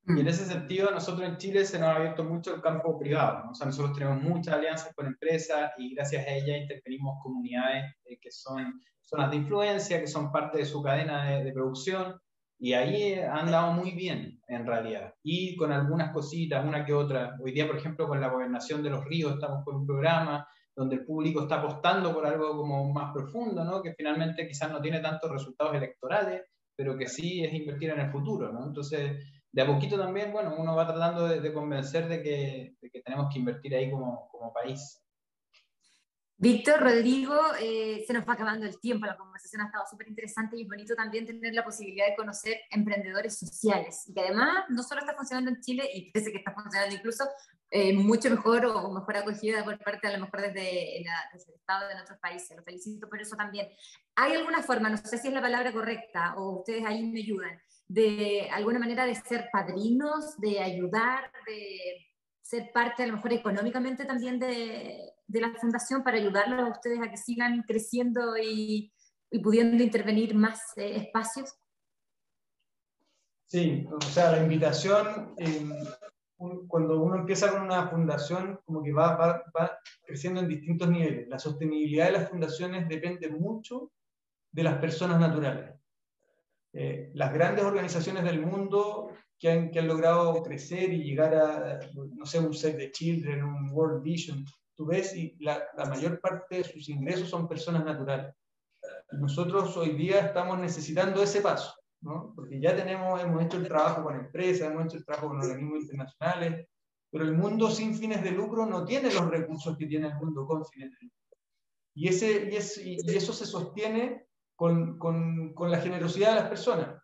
Y en ese sentido, nosotros en Chile se nos ha abierto mucho el campo privado, ¿no? O sea, nosotros tenemos muchas alianzas con empresas y gracias a ellas intervenimos comunidades que son zonas de influencia, que son parte de su cadena de producción, y ahí han dado muy bien, en realidad. Y con algunas cositas, una que otra. Hoy día, por ejemplo, con la gobernación de los ríos, estamos con un programa donde el público está apostando por algo como más profundo, ¿no? Que finalmente quizás no tiene tantos resultados electorales, pero que sí es invertir en el futuro, ¿no? Entonces, de a poquito también, bueno, uno va tratando de convencer de que tenemos que invertir ahí como país. Víctor, Rodrigo, se nos va acabando el tiempo, la conversación ha estado súper interesante y bonito también tener la posibilidad de conocer emprendedores sociales, y que además no solo está funcionando en Chile, y parece que está funcionando incluso mucho mejor o mejor acogida por parte a lo mejor desde el Estado de nuestros países. Los felicito por eso también. ¿Hay alguna forma, no sé si es la palabra correcta o ustedes ahí me ayudan, de alguna manera de ser padrinos, de ayudar, de ser parte a lo mejor económicamente también de la fundación para ayudarlos a ustedes a que sigan creciendo y pudiendo intervenir más espacios? Sí, o sea, la invitación, cuando uno empieza con una fundación, como que va creciendo en distintos niveles. La sostenibilidad de las fundaciones depende mucho de las personas naturales. Las grandes organizaciones del mundo que han logrado crecer y llegar a, no sé, un Save the Children, un World Vision, tú ves, y la mayor parte de sus ingresos son personas naturales. Y nosotros hoy día estamos necesitando ese paso, ¿no? Porque ya hemos hecho el trabajo con empresas, hemos hecho el trabajo con organismos internacionales, pero el mundo sin fines de lucro no tiene los recursos que tiene el mundo con fines de lucro. Y eso se sostiene con la generosidad de las personas.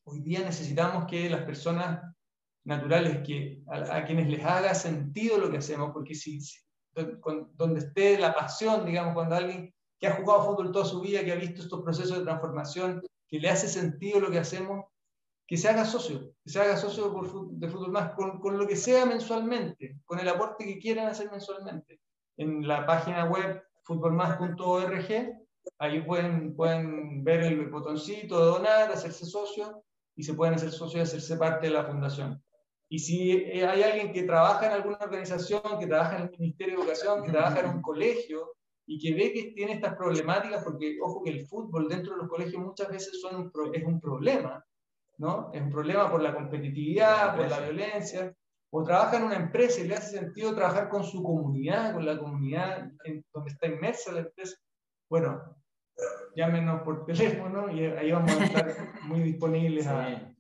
Hoy día necesitamos que las personas naturales, a quienes les haga sentido lo que hacemos, porque donde esté la pasión, digamos, cuando alguien que ha jugado fútbol toda su vida, que ha visto estos procesos de transformación, que le hace sentido lo que hacemos, que se haga socio de Fútbol Más, con lo que sea mensualmente, con el aporte que quieran hacer mensualmente. En la página web futbolmas.org, ahí pueden ver el botoncito de donar, hacerse socio, y se pueden hacer socios y hacerse parte de la fundación. Y si hay alguien que trabaja en alguna organización, que trabaja en el Ministerio de Educación, que trabaja en un colegio, y que ve que tiene estas problemáticas, porque ojo que el fútbol dentro de los colegios muchas veces es un problema, ¿no? Es un problema por la competitividad, por la violencia, o trabaja en una empresa y le hace sentido trabajar con su comunidad, con la comunidad donde está inmersa la empresa. Bueno, llámenos por teléfono y ahí vamos a estar muy disponibles a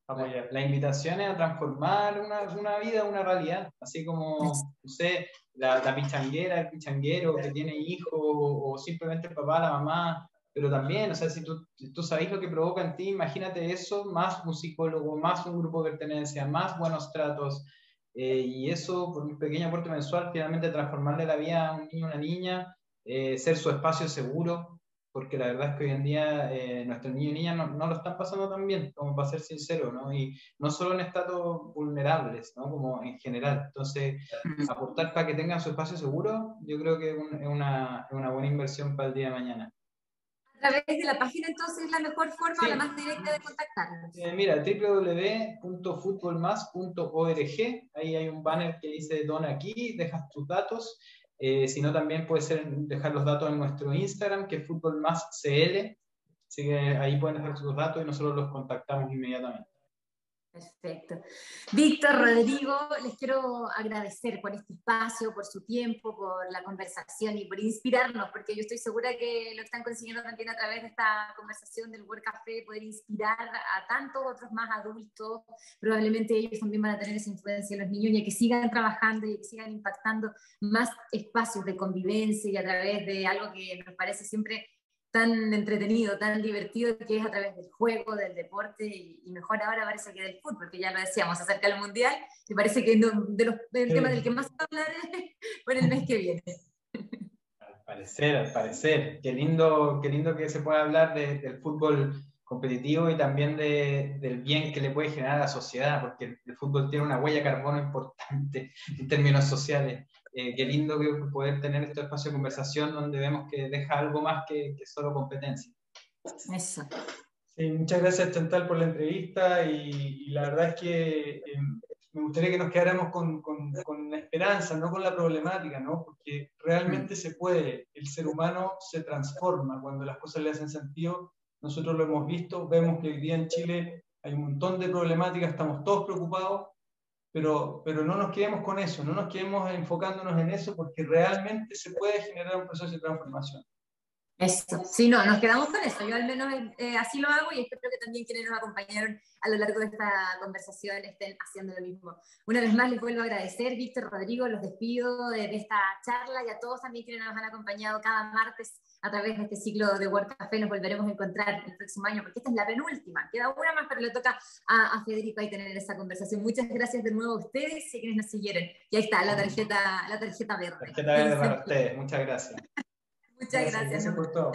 apoyar. La invitación es a transformar una vida, una realidad, así como, no sé, la pichanguera, el pichanguero que tiene hijos, o simplemente el papá, la mamá, pero también, o sea, si tú sabes lo que provoca en ti, imagínate eso, más un psicólogo, más un grupo de pertenencia, más buenos tratos, y eso, por un pequeño aporte mensual, finalmente transformarle la vida a un niño o una niña, ser su espacio seguro, porque la verdad es que hoy en día nuestros niños y niñas no lo están pasando tan bien, como para ser sincero, ¿no? Y no solo en estados vulnerables, ¿no? Como en general. Entonces, aportar para que tengan su espacio seguro, yo creo que es una buena inversión para el día de mañana. A través de la página, entonces, es la mejor forma, sí, la más directa de contactarnos. Mira, www.futbolmas.org, ahí hay un banner que dice dona aquí, dejas tus datos. Si no, también puede ser dejar los datos en nuestro Instagram, que es futbolmascl. Así que ahí pueden dejar sus datos y nosotros los contactamos inmediatamente. Perfecto. Víctor, Rodrigo, les quiero agradecer por este espacio, por su tiempo, por la conversación y por inspirarnos, porque yo estoy segura que lo están consiguiendo también a través de esta conversación del World Café, poder inspirar a tantos otros más adultos. Probablemente ellos también van a tener esa influencia en los niños y a que sigan trabajando y a que sigan impactando más espacios de convivencia y a través de algo que nos parece siempre tan entretenido, tan divertido, que es a través del juego, del deporte, y mejor ahora parece que del fútbol, que ya lo decíamos, acerca del Mundial, y parece que del tema del que más se va a hablar por el mes que viene. Al parecer. Qué lindo que se pueda hablar del fútbol competitivo y también del bien que le puede generar a la sociedad, porque el fútbol tiene una huella de carbono importante en términos sociales. Qué lindo poder tener este espacio de conversación donde vemos que deja algo más que solo competencia. Eso. Sí, muchas gracias, Chantal, por la entrevista, y la verdad es que me gustaría que nos quedáramos con esperanza, no con la problemática, ¿no? Porque realmente se puede, el ser humano se transforma cuando las cosas le hacen sentido. Nosotros lo hemos visto, vemos que hoy día en Chile hay un montón de problemáticas, estamos todos preocupados, pero no nos quedemos con eso, no nos quedemos enfocándonos en eso, porque realmente se puede generar un proceso de transformación. Eso, sí, no, nos quedamos con eso. Yo al menos así lo hago y espero que también quienes nos acompañaron a lo largo de esta conversación estén haciendo lo mismo. Una vez más les vuelvo a agradecer, Víctor, Rodrigo, los despido de esta charla y a todos también quienes nos han acompañado cada martes a través de este ciclo de World Café. Nos volveremos a encontrar el próximo año porque esta es la penúltima. Queda una más, pero le toca a Federico ahí tener esa conversación. Muchas gracias de nuevo a ustedes y a quienes nos siguieron. Y ahí está la tarjeta verde. Tarjeta verde para ustedes, muchas gracias. Muchas gracias. Gracias por todo.